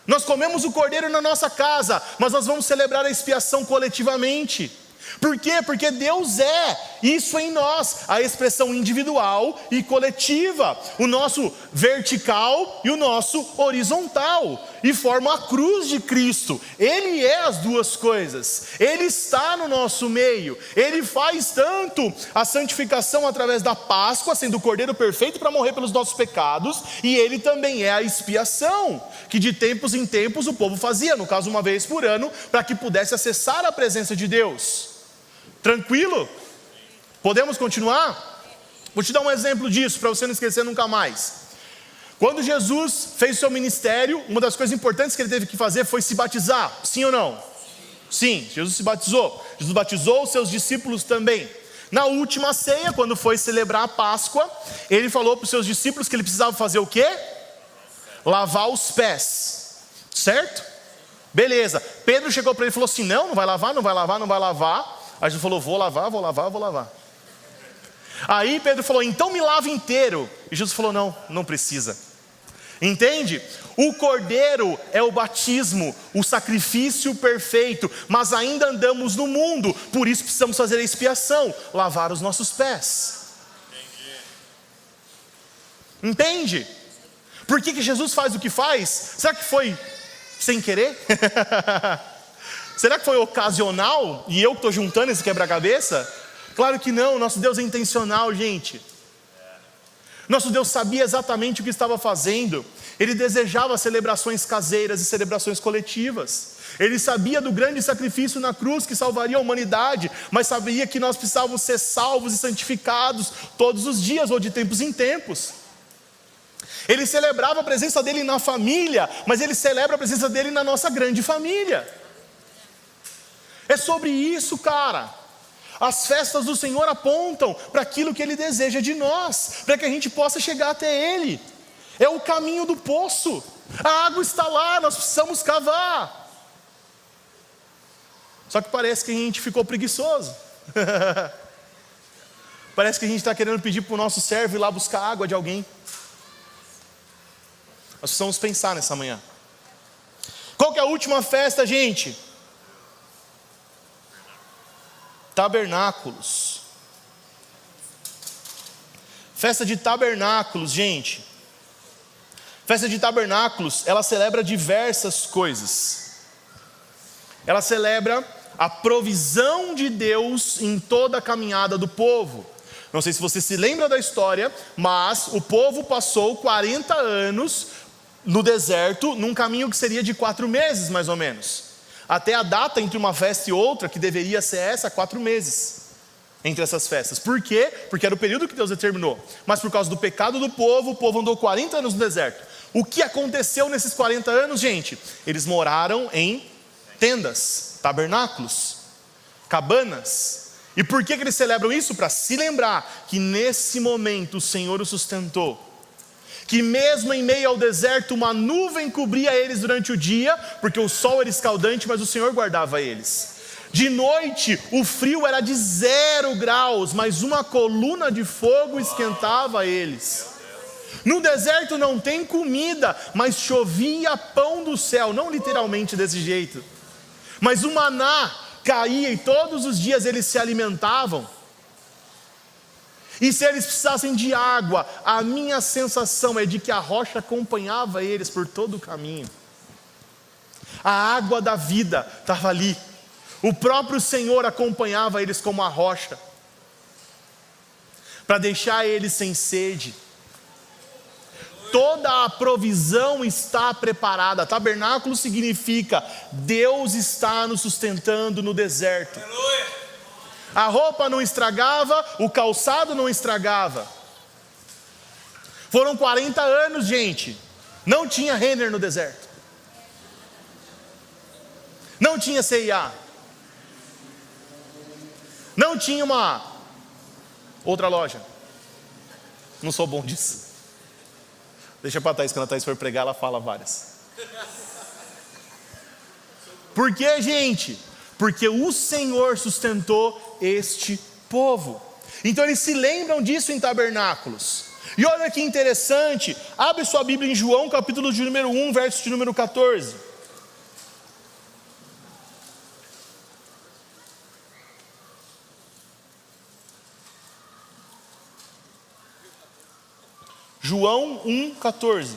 Nós comemos o cordeiro na nossa casa, mas nós vamos celebrar a expiação coletivamente. Por quê? Porque Deus é isso em nós, a expressão individual e coletiva, o nosso vertical e o nosso horizontal, e forma a cruz de Cristo. Ele é as duas coisas, Ele está no nosso meio, Ele faz tanto a santificação através da Páscoa, sendo o cordeiro perfeito para morrer pelos nossos pecados, e Ele também é a expiação, que de tempos em tempos o povo fazia, no caso uma vez por ano, para que pudesse acessar a presença de Deus. Tranquilo? Podemos continuar? Vou te dar um exemplo disso, para você não esquecer nunca mais. Quando Jesus fez o seu ministério, uma das coisas importantes que ele teve que fazer foi se batizar, sim ou não? Sim, Jesus se batizou. Jesus batizou os seus discípulos também. Na última ceia, quando foi celebrar a Páscoa, ele falou para os seus discípulos que ele precisava fazer o quê? Lavar os pés, certo? Beleza, Pedro chegou para ele e falou assim, não vai lavar, não vai lavar, não vai lavar. Aí Jesus falou, vou lavar. Aí Pedro falou, então me lava inteiro. E Jesus falou, não precisa. Entende? O cordeiro é o batismo, o sacrifício perfeito, mas ainda andamos no mundo, por isso precisamos fazer a expiação, lavar os nossos pés. Entende? Por que Jesus faz o que faz? Será que foi sem querer? Será que foi ocasional e eu que estou juntando esse quebra-cabeça? Claro que não, nosso Deus é intencional, gente. Nosso Deus sabia exatamente o que estava fazendo. Ele desejava celebrações caseiras e celebrações coletivas. Ele sabia do grande sacrifício na cruz que salvaria a humanidade, mas sabia que nós precisávamos ser salvos e santificados todos os dias ou de tempos em tempos. Ele celebrava a presença dele na família, mas ele celebra a presença dele na nossa grande família. É sobre isso, cara. As festas do Senhor apontam para aquilo que Ele deseja de nós, para que a gente possa chegar até Ele. É o caminho do poço. A água está lá, nós precisamos cavar. Só que parece que a gente ficou preguiçoso. Parece que a gente está querendo pedir para o nosso servo ir lá buscar água de alguém. Nós precisamos pensar nessa manhã. Qual que é a última festa, gente? Tabernáculos. Festa de tabernáculos, gente. Festa de tabernáculos, ela celebra diversas coisas. Ela celebra a provisão de Deus em toda a caminhada do povo. Não sei se você se lembra da história, mas o povo passou 40 anos no deserto, num caminho que seria de 4 meses mais ou menos. Até a data entre uma festa e outra, que deveria ser essa, 4 meses entre essas festas. Por quê? Porque era o período que Deus determinou. Mas por causa do pecado do povo, o povo andou 40 anos no deserto. O que aconteceu nesses 40 anos, gente? Eles moraram em tendas, tabernáculos, cabanas. E por que eles celebram isso? Para se lembrar que nesse momento o Senhor os sustentou. Que mesmo em meio ao deserto, uma nuvem cobria eles durante o dia, porque o sol era escaldante, mas o Senhor guardava eles. De noite, o frio era de 0 graus, mas uma coluna de fogo esquentava eles. No deserto não tem comida, mas chovia pão do céu, não literalmente desse jeito. Mas o maná caía e todos os dias eles se alimentavam. E se eles precisassem de água, a minha sensação é de que a rocha acompanhava eles por todo o caminho. A água da vida estava ali. O próprio Senhor acompanhava eles como a rocha, para deixar eles sem sede. Toda a provisão está preparada. Tabernáculo significa Deus está nos sustentando no deserto. A roupa não estragava, o calçado não estragava. Foram 40 anos, gente. Não tinha Renner no deserto. Não tinha C&A. Não tinha uma outra loja. Não sou bom disso. Deixa pra Thaís, quando a Thaís for pregar, ela fala várias. Por que, gente? Porque o Senhor sustentou este povo. Então eles se lembram disso em tabernáculos. E olha que interessante, abre sua Bíblia em João, capítulo de número 1, verso de número 14. João 1,14.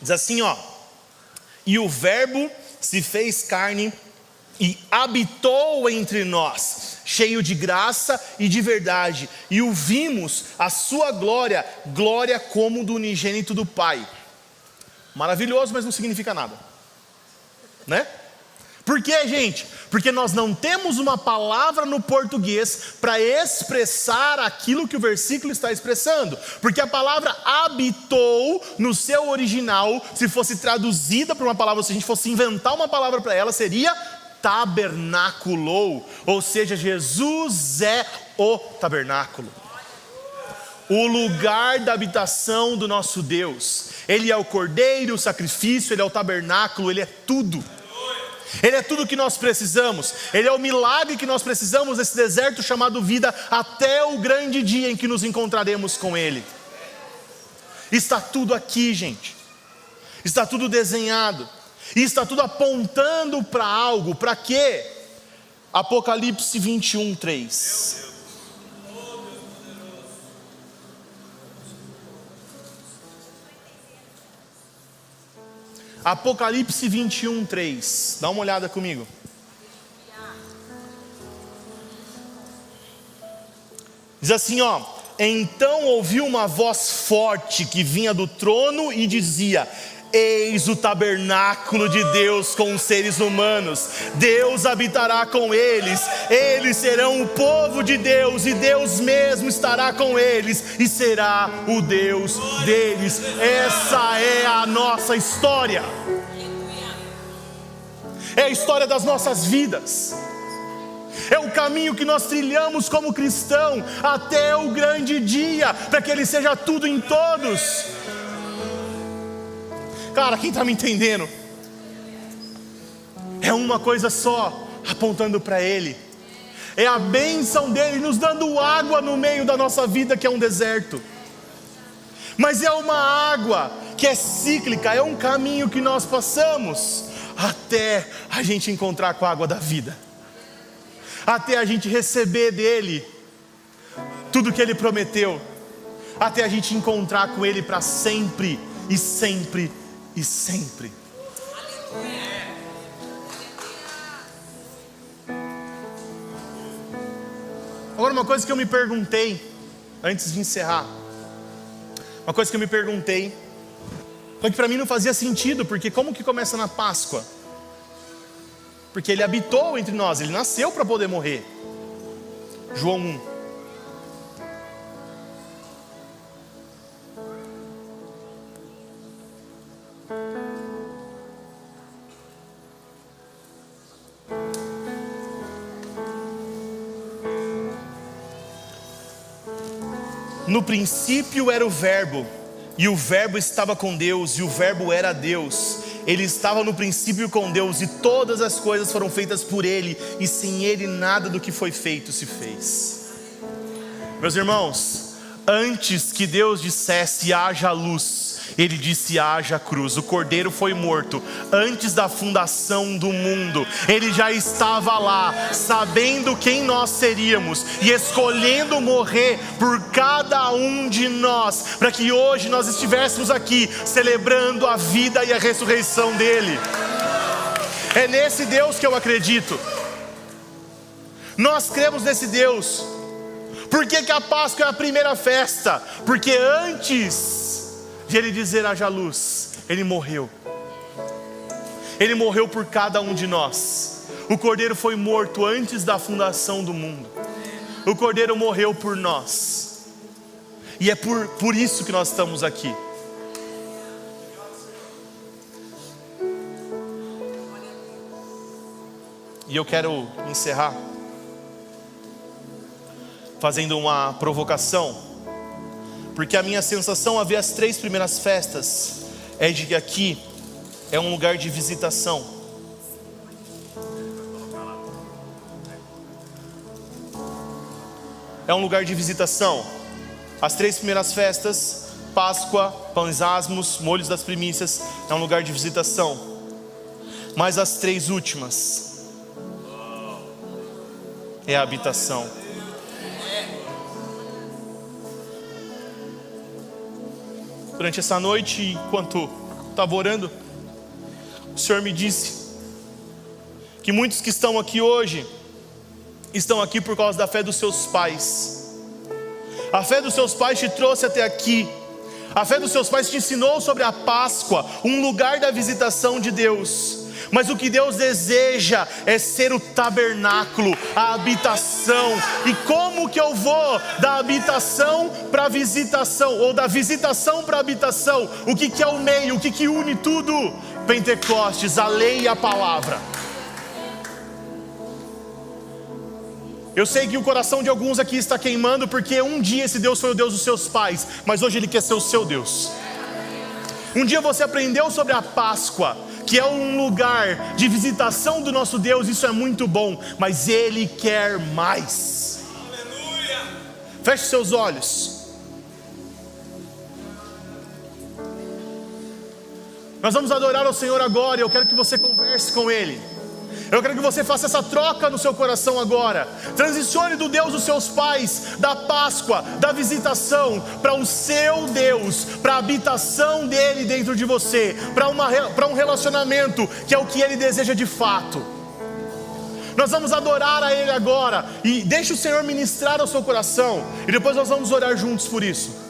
Diz assim, ó: e o verbo se fez carne e habitou entre nós, cheio de graça e de verdade, e o vimos a sua glória, glória como do unigênito do Pai. Maravilhoso, mas não significa nada, né? Por quê, gente? Porque nós não temos uma palavra no português para expressar aquilo que o versículo está expressando. Porque a palavra habitou, no seu original, se fosse traduzida para uma palavra, se a gente fosse inventar uma palavra para ela, seria tabernaculou. Ou seja, Jesus é o tabernáculo, o lugar da habitação do nosso Deus. Ele é o cordeiro, o sacrifício, Ele é o tabernáculo, Ele é tudo. Ele é tudo que nós precisamos. Ele é o milagre que nós precisamos nesse deserto chamado vida, até o grande dia em que nos encontraremos com Ele. Está tudo aqui, gente. Está tudo desenhado. E está tudo apontando para algo. Para quê? Apocalipse 21, 3. Apocalipse 21, 3. Dá uma olhada comigo. Diz assim, ó: então ouvi uma voz forte que vinha do trono e dizia: eis o tabernáculo de Deus com os seres humanos. Deus habitará com eles. Eles serão o povo de Deus, e Deus mesmo estará com eles e será o Deus deles. Essa é a nossa história. É a história das nossas vidas. É o caminho que nós trilhamos como cristão até o grande dia, para que Ele seja tudo em todos. Cara, quem está me entendendo? É uma coisa só, apontando para Ele. É a bênção dEle nos dando água no meio da nossa vida, que é um deserto. Mas é uma água que é cíclica, é um caminho que nós passamos até a gente encontrar com a água da vida, até a gente receber dEle tudo que Ele prometeu, até a gente encontrar com Ele para sempre e sempre e sempre. Agora, uma coisa que eu me perguntei, antes de encerrar, uma coisa que eu me perguntei, foi que para mim não fazia sentido, porque como que começa na Páscoa? Porque ele habitou entre nós, ele nasceu para poder morrer. João 1. No princípio era o Verbo, e o Verbo estava com Deus, e o Verbo era Deus. Ele estava no princípio com Deus, e todas as coisas foram feitas por Ele, e sem Ele nada do que foi feito se fez. Meus irmãos, antes que Deus dissesse haja luz, Ele disse haja cruz. O Cordeiro foi morto antes da fundação do mundo. Ele já estava lá, sabendo quem nós seríamos e escolhendo morrer por cada um de nós, para que hoje nós estivéssemos aqui celebrando a vida e a ressurreição dele. É nesse Deus que eu acredito. Nós cremos nesse Deus. Por que que a Páscoa é a primeira festa? Porque antes de Ele dizer haja luz, Ele morreu. Ele morreu por cada um de nós. O Cordeiro foi morto antes da fundação do mundo. O Cordeiro morreu por nós. E é por isso que nós estamos aqui. E eu quero encerrar fazendo uma provocação, porque a minha sensação a ver as 3 primeiras festas é de que aqui é um lugar de visitação. É um lugar de visitação. As 3 primeiras festas, Páscoa, pães asmos, molhos das primícias, é um lugar de visitação. Mas as 3 últimas é a habitação. Durante essa noite, enquanto estava orando, o Senhor me disse que muitos que estão aqui hoje estão aqui por causa da fé dos seus pais. A fé dos seus pais te trouxe até aqui. A fé dos seus pais te ensinou sobre a Páscoa, um lugar da visitação de Deus. Mas o que Deus deseja é ser o tabernáculo, a habitação. E como que eu vou da habitação para a visitação, ou da visitação para a habitação? O que é o meio, o que une tudo? Pentecostes, a lei e a palavra. Eu sei que o coração de alguns aqui está queimando, porque um dia esse Deus foi o Deus dos seus pais, mas hoje Ele quer ser o seu Deus. Um dia você aprendeu sobre a Páscoa, que é um lugar de visitação do nosso Deus, isso é muito bom, mas Ele quer mais. Aleluia. Feche seus olhos. Nós vamos adorar ao Senhor agora, e eu quero que você converse com Ele. Eu quero que você faça essa troca no seu coração agora. Transicione do Deus dos seus pais, da Páscoa, da visitação, para o seu Deus, para a habitação dEle dentro de você, para um relacionamento que é o que Ele deseja de fato. Nós vamos adorar a Ele agora, e deixe o Senhor ministrar ao seu coração, e depois nós vamos orar juntos por isso.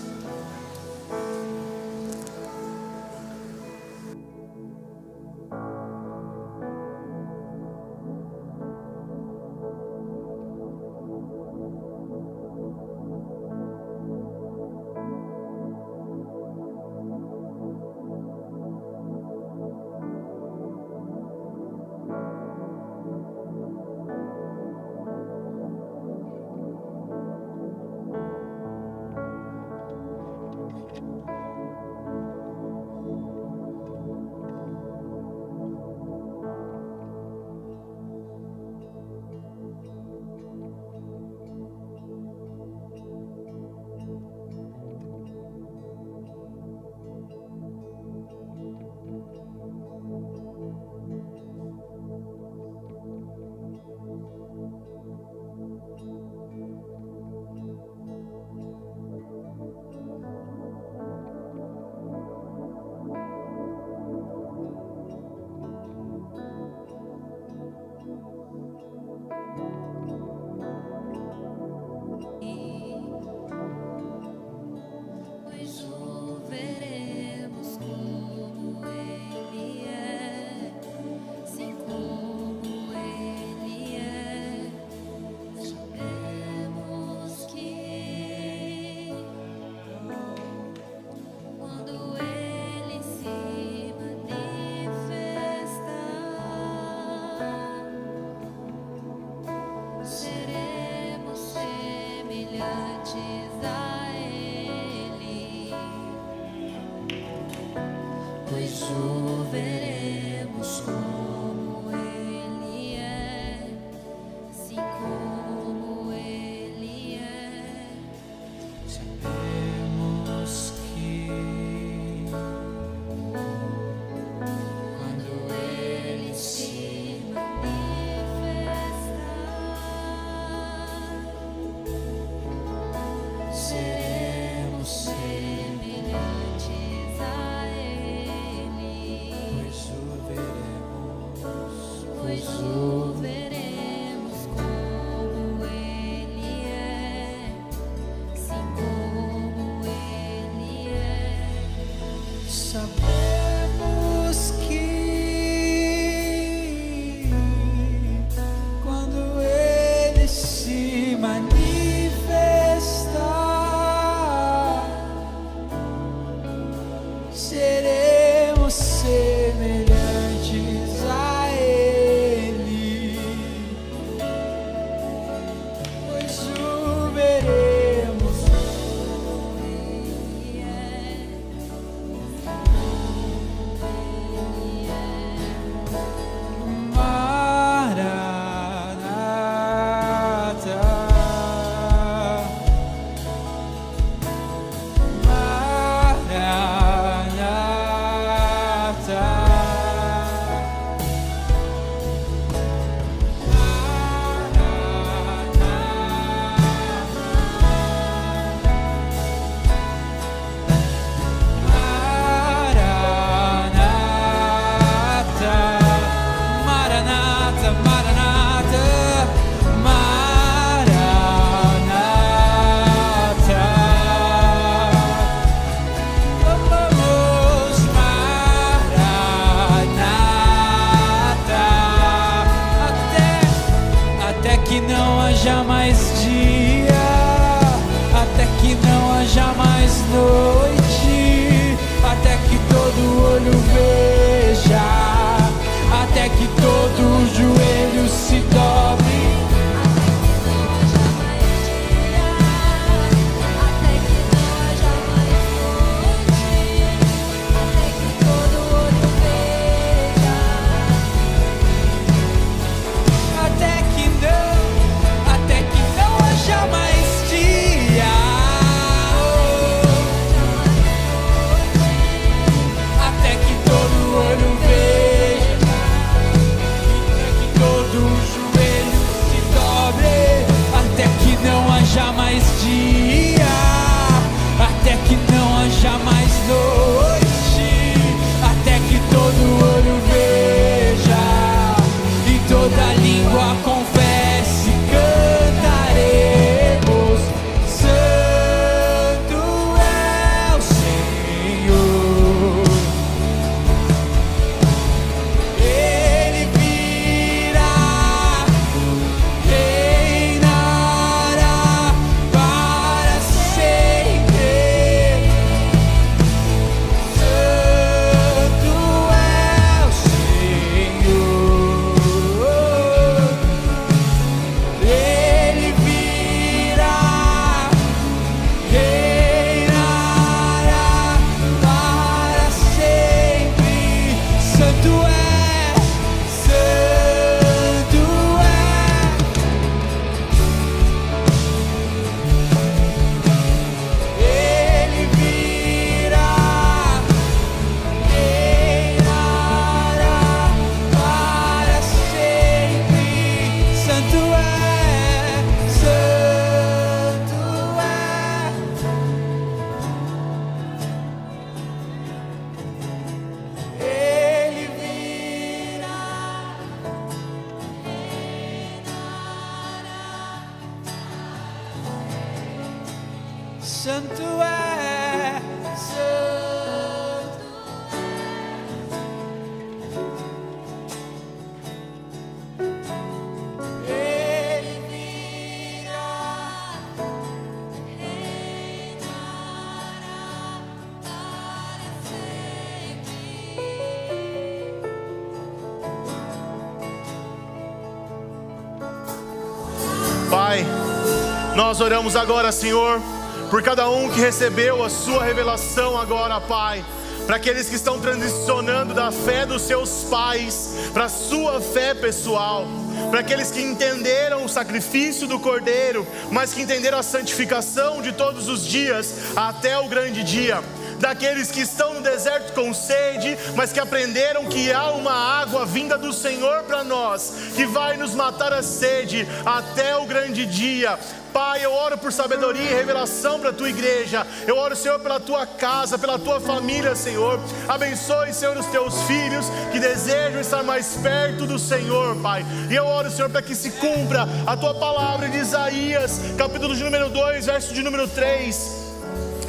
Sabemos que quando Ele se manifestar, seremos semelhantes a Ele, pois o veremos como Ele é. Que não haja mais dia, até que não haja mais noite, até que todo olho veja, até que todo joelho se dobre. Já mais dia, até que não haja mais noite, até que todo olho veja e toda língua confesse, cantaremos: Santo é o Senhor. Ele virá, reinará para sempre. Santo é o Senhor. Ele virá, reinará para sempre. Santo é, Santo é. Ele virá, reinará para sempre. Santo é, Santo é. Ele virá, Santo é, Santo. Ele virá, reinará para sempre. Pai, nós oramos agora, Senhor, por cada um que recebeu a sua revelação agora, Pai. Para aqueles que estão transicionando da fé dos seus pais para a sua fé pessoal. Para aqueles que entenderam o sacrifício do Cordeiro, mas que entenderam a santificação de todos os dias até o grande dia. daqueles que estão no deserto com sede, mas que aprenderam que há uma água vinda do Senhor para nós, que vai nos matar a sede até o grande dia. Pai, eu oro por sabedoria e revelação para a tua igreja. Eu oro, Senhor, pela tua casa, pela tua família, Senhor. Abençoe, Senhor, os teus filhos que desejam estar mais perto do Senhor, Pai. E eu oro, Senhor, para que se cumpra a tua palavra de Isaías, capítulo de número 2, verso de número 3.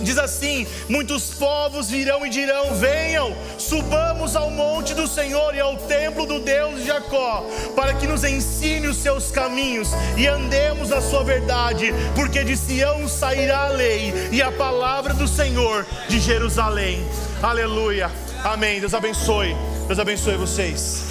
Diz assim: muitos povos virão e dirão: venham, subamos ao monte do Senhor e ao templo do Deus de Jacó, para que nos ensine os seus caminhos e andemos na sua verdade, porque de Sião sairá a lei e a palavra do Senhor de Jerusalém. Aleluia, amém. Deus abençoe vocês.